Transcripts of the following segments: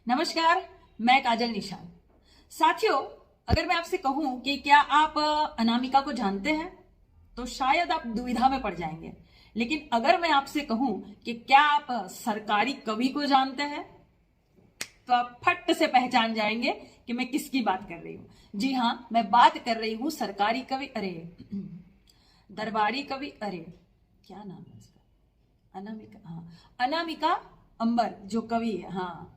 नमस्कार, मैं काजल निशान। साथियों, अगर मैं आपसे कहूं कि क्या आप अनामिका को जानते हैं तो शायद आप दुविधा में पड़ जाएंगे। लेकिन अगर मैं आपसे कहूं कि क्या आप सरकारी कवि को जानते हैं तो आप फट से पहचान जाएंगे कि मैं किसकी बात कर रही हूं। जी हाँ, मैं बात कर रही हूं सरकारी कवि, दरबारी कवि, क्या नाम है उसका, अनामिका, हाँ, अनामिका अंबर जो कवि है। हाँ,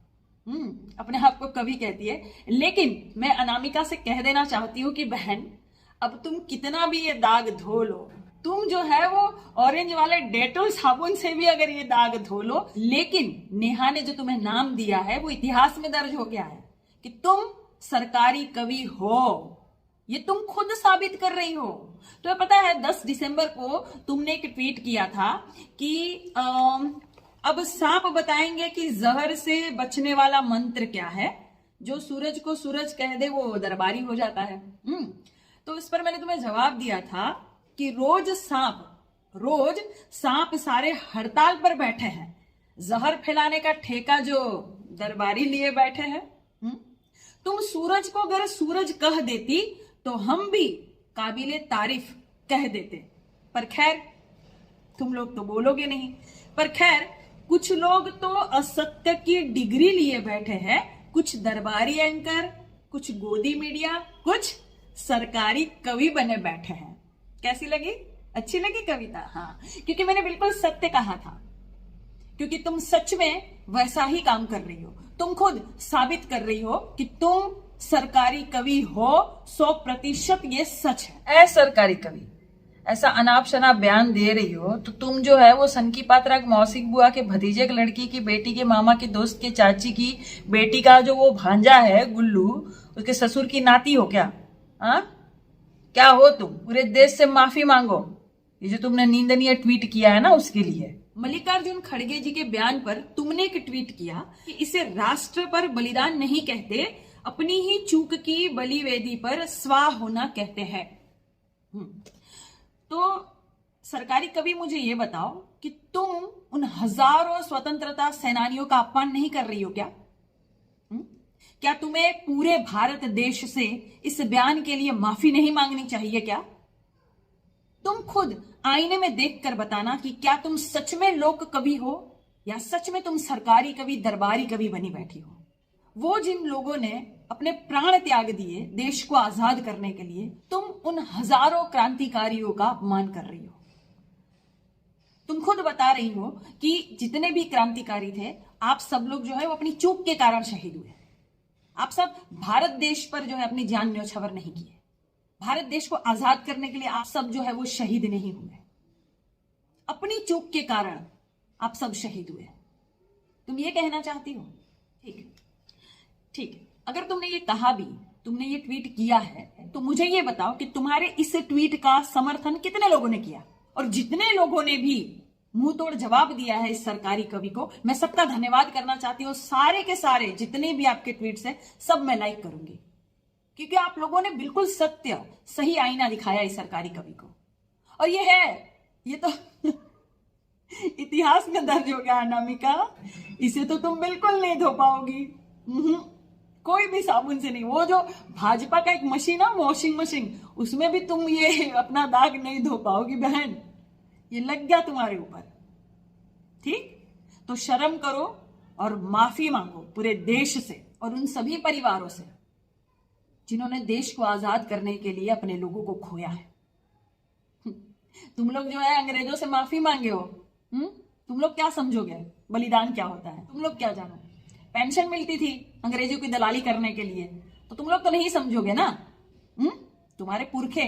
अपने आप को कवि कहती है। लेकिन मैं अनामिका से कह देना चाहती हूँ कि बहन, अब तुम कितना भी ये दाग धो लो, तुम जो है वो ऑरेंज वाले डेटोल साबुन से भी अगर ये दाग धो लो, लेकिन नेहा ने जो तुम्हें नाम दिया है वो इतिहास में दर्ज हो गया है कि तुम सरकारी कवि हो। ये तुम खुद साबित कर रही हो। तो पता है 10 दिसंबर को तुमने एक ट्वीट किया था कि अब सांप बताएंगे कि जहर से बचने वाला मंत्र क्या है। जो सूरज को सूरज कह दे वो दरबारी हो जाता है। तो इस पर मैंने तुम्हें जवाब दिया था कि रोज सांप सारे हड़ताल पर बैठे हैं, जहर फैलाने का ठेका जो दरबारी लिए बैठे हैं। तुम सूरज को अगर सूरज कह देती तो हम भी काबिले तारीफ कह देते, पर खैर तुम लोग तो बोलोगे नहीं। पर खैर, कुछ लोग तो असत्य की डिग्री लिए बैठे हैं, कुछ दरबारी एंकर, कुछ गोदी मीडिया, कुछ सरकारी कवि बने बैठे हैं। कैसी लगी? अच्छी लगी कविता? हाँ, क्योंकि मैंने बिल्कुल सत्य कहा था, क्योंकि तुम सच में वैसा ही काम कर रही हो। तुम खुद साबित कर रही हो कि तुम सरकारी कवि हो। 100% ये सच है। सरकारी कवि ऐसा अनाप शनाप बयान दे रही हो तो तुम जो है वो सनकी पात्रा मौसिक बुआ के भतीजे की लड़की की बेटी के मामा के दोस्त के चाची की बेटी का जो वो भांजा है गुल्लू, उसके ससुर की नाती हो क्या? हाँ, क्या हो तुम? पूरे देश से माफी मांगो। ये जो तुमने निंदनीय ट्वीट किया है ना, उसके लिए। मल्लिकार्जुन खड़गे जी के बयान पर तुमने एक ट्वीट किया कि इसे राष्ट्र पर बलिदान नहीं कहते, अपनी ही चूक की बलिवेदी पर स्वाह होना कहते हैं। तो सरकारी कवि, मुझे ये बताओ कि तुम उन हजारों स्वतंत्रता सेनानियों का अपमान नहीं कर रही हो क्या? क्या तुम्हें पूरे भारत देश से इस बयान के लिए माफी नहीं मांगनी चाहिए क्या? तुम खुद आईने में देखकर बताना कि क्या तुम सच में लोक कवि हो या सच में तुम सरकारी कवि, दरबारी कवि बनी बैठी हो। वो जिन लोगों ने अपने प्राण त्याग दिए देश को आजाद करने के लिए, तुम उन हजारों क्रांतिकारियों का अपमान कर रही हो। तुम खुद बता रही हो कि जितने भी क्रांतिकारी थे, आप सब लोग जो है वो अपनी चूक के कारण शहीद हुए। आप सब भारत देश पर जो है अपनी जान न्योछावर नहीं किए। भारत देश को आजाद करने के लिए आप सब जो है वो शहीद नहीं हुए। अपनी चूक के कारण आप सब शहीद हुए। तुम ये कहना चाहती हो? ठीक है। अगर तुमने ये कहा भी, तुमने ये ट्वीट किया है, तो मुझे ये बताओ कि तुम्हारे इस ट्वीट का समर्थन कितने लोगों ने किया, और जितने लोगों ने भी मुंह तोड़ जवाब दिया है इस सरकारी कवि को, मैं सबका धन्यवाद करना चाहती हूँ। सारे के सारे जितने भी आपके ट्वीट्स हैं, सब मैं लाइक करूंगी, क्योंकि आप लोगों ने बिल्कुल सत्य, सही आईना दिखाया इस सरकारी कवि को। और ये तो इतिहास में दर्ज हो गया अनामिका। इसे तो तुम बिल्कुल नहीं धो पाओगी, कोई भी साबुन से नहीं। वो जो भाजपा का एक मशीन है, वॉशिंग मशीन, उसमें भी तुम ये अपना दाग नहीं धो पाओगी बहन। ये लग गया तुम्हारे ऊपर। ठीक, तो शर्म करो और माफी मांगो पूरे देश से और उन सभी परिवारों से जिन्होंने देश को आजाद करने के लिए अपने लोगों को खोया है। तुम लोग जो है अंग्रेजों से माफी मांगे हो। तुम लोग क्या समझोगे बलिदान क्या होता है? तुम लोग क्या जानो? पेंशन मिलती थी अंग्रेजों की दलाली करने के लिए, तो तुम लोग तो नहीं समझोगे ना। तुम्हारे पुरखे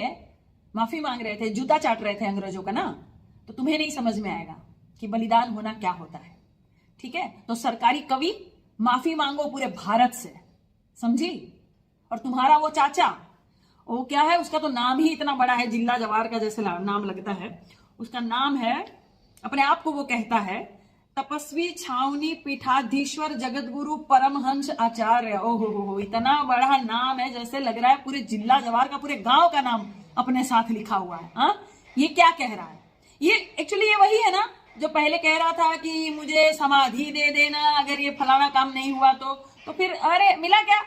माफी मांग रहे थे, जूता चाट रहे थे अंग्रेजों का ना, तो तुम्हें नहीं समझ में आएगा कि बलिदान होना क्या होता है। ठीक है, तो सरकारी कवि माफी मांगो पूरे भारत से, समझी? और तुम्हारा वो चाचा, वो क्या है, उसका तो नाम ही इतना बड़ा है, जिला जवार का जैसे नाम लगता है। उसका नाम है, अपने आप को वो कहता है तपस्वी छावनी पीठाधीश्वर जगतगुरु परमहंस आचार्य। ओहो, इतना बड़ा नाम है, जैसे लग रहा है पूरे जिला जवार का, पूरे गांव का नाम अपने साथ लिखा हुआ है। ये क्या कह रहा है? ये एक्चुअली ये वही है ना जो पहले कह रहा था कि मुझे समाधि दे देना अगर ये फलाना काम नहीं हुआ तो फिर अरे मिला क्या?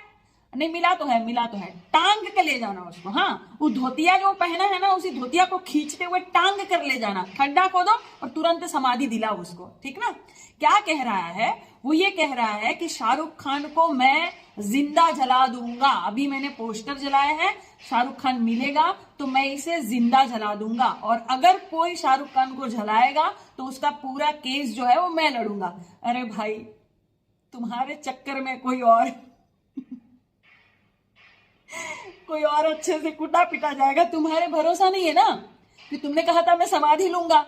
नहीं मिला तो है, टांग के ले जाना उसको। हाँ, वो धोतिया जो पहना है ना, उसी धोतिया को खींचते हुए टांग कर ले जाना, खड्डा खोदो और तुरंत समाधि दिलाओ उसको, ठीक ना? क्या कह रहा है वो? ये कह रहा है कि शाहरुख खान को मैं जिंदा जला दूंगा। अभी मैंने पोस्टर जलाया है, शाहरुख खान मिलेगा तो मैं इसे जिंदा जला दूंगा, और अगर कोई शाहरुख खान को जलाएगा तो उसका पूरा केस जो है वो मैं लड़ूंगा। अरे भाई, तुम्हारे चक्कर में कोई और अच्छे से कुटा पिटा जाएगा। तुम्हारे भरोसा नहीं है ना कि तुमने कहा था मैं समाधि लूंगा,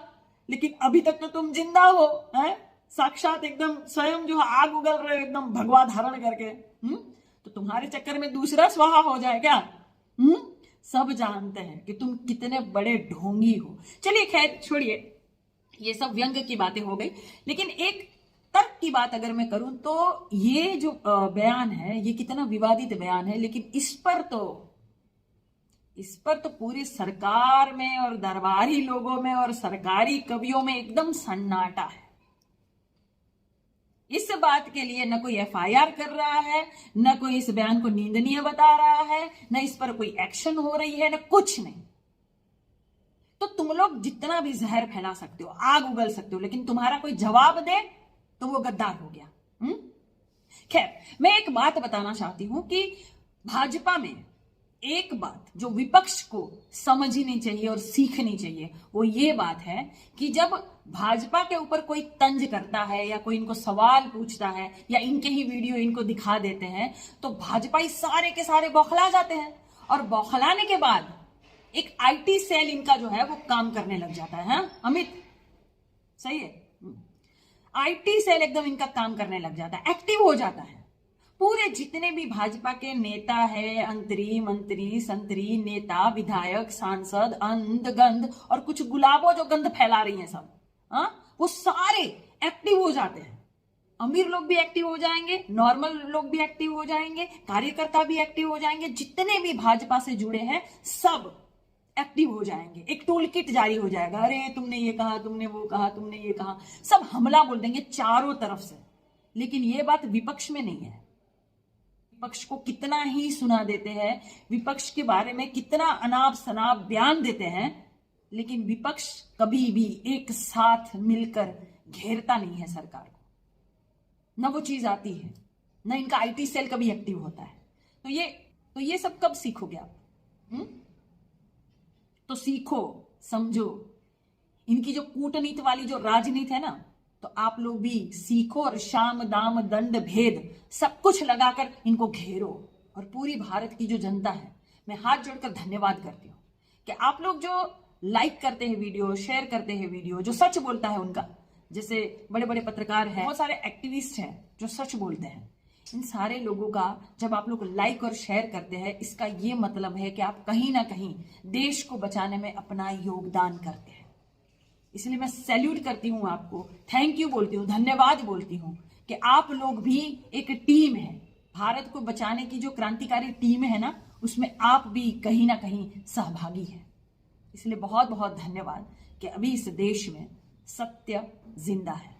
लेकिन अभी तक तो तुम जिंदा हो, हैं? साक्षात एकदम स्वयं जो आग उगल रहे हो एकदम भगवा धारण करके। तो तुम्हारे चक्कर में दूसरा स्वाहा हो जाए क्या? सब जानते हैं कि तुम कितने बड़े ढोंगी हो। चलिए खैर छोड़िए, ये सब व्यंग की बातें हो गई, लेकिन एक तर्क की बात अगर मैं करूं तो ये जो बयान है ये कितना विवादित बयान है, लेकिन इस पर तो पूरी सरकार में और दरबारी लोगों में और सरकारी कवियों में एकदम सन्नाटा है। इस बात के लिए न कोई एफआईआर कर रहा है, न कोई इस बयान को निंदनीय बता रहा है, न इस पर कोई एक्शन हो रही है, न कुछ नहीं। तो तुम लोग जितना भी जहर फैला सकते हो, आग उगल सकते हो, लेकिन तुम्हारा कोई जवाब दे तो वो गद्दार हो गया। खैर, मैं एक बात बताना चाहती हूं कि भाजपा में एक बात जो विपक्ष को समझनी चाहिए और सीखनी चाहिए, वो ये बात है कि जब भाजपा के ऊपर कोई तंज करता है या कोई इनको सवाल पूछता है या इनके ही वीडियो इनको दिखा देते हैं, तो भाजपाई सारे के सारे बौखला जाते हैं, और बौखलाने के बाद एक आईटी सेल इनका जो है वो काम करने लग जाता है। अमित, सही है? आईटी सेल एकदम इनका काम करने लग जाता है, एक्टिव हो जाता है। पूरे जितने भी भाजपा के नेता है, अंतरी मंत्री संतरी नेता, विधायक, सांसद, अंध गंध और कुछ गुलाबों जो गंध फैला रही हैं सब, वो सारे एक्टिव हो जाते हैं। अमीर लोग भी एक्टिव हो जाएंगे, नॉर्मल लोग भी एक्टिव हो जाएंगे, कार्यकर्ता भी एक्टिव हो जाएंगे, जितने भी भाजपा से जुड़े हैं सब एक्टिव हो जाएंगे। एक टूल किट जारी हो जाएगा, अरे तुमने ये कहा, तुमने वो कहा, तुमने ये कहा, सब हमला बोल देंगे चारों तरफ से। लेकिन ये बात विपक्ष में नहीं है। विपक्ष को कितना ही सुना देते हैं, विपक्ष के बारे में कितना अनाप शनाप बयान देते हैं, लेकिन विपक्ष कभी भी एक साथ मिलकर घेरता नहीं है सरकार को। न वो चीज आती है, न इनका आईटी सेल कभी एक्टिव होता है। तो ये सब कब सीखोगे आप? तो सीखो, समझो। इनकी जो कूटनीति वाली जो राजनीति है ना, तो आप लोग भी सीखो और शाम दाम दंड भेद सब कुछ लगाकर इनको घेरो। और पूरी भारत की जो जनता है, मैं हाथ जोड़कर धन्यवाद करती हूं कि आप लोग जो लाइक करते हैं वीडियो, शेयर करते हैं वीडियो, जो सच बोलता है उनका, जैसे बड़े बड़े पत्रकार हैं, बहुत सारे एक्टिविस्ट हैं जो सच बोलते हैं, इन सारे लोगों का जब आप लोग लाइक और शेयर करते हैं, इसका ये मतलब है कि आप कहीं ना कहीं देश को बचाने में अपना योगदान करते हैं। इसलिए मैं सैल्यूट करती हूं आपको, थैंक यू बोलती हूं, धन्यवाद बोलती हूं कि आप लोग भी एक टीम है। भारत को बचाने की जो क्रांतिकारी टीम है ना, उसमें आप भी कहीं ना कहीं सहभागी हैं। इसलिए बहुत बहुत धन्यवाद कि अभी इस देश में सत्य जिंदा है।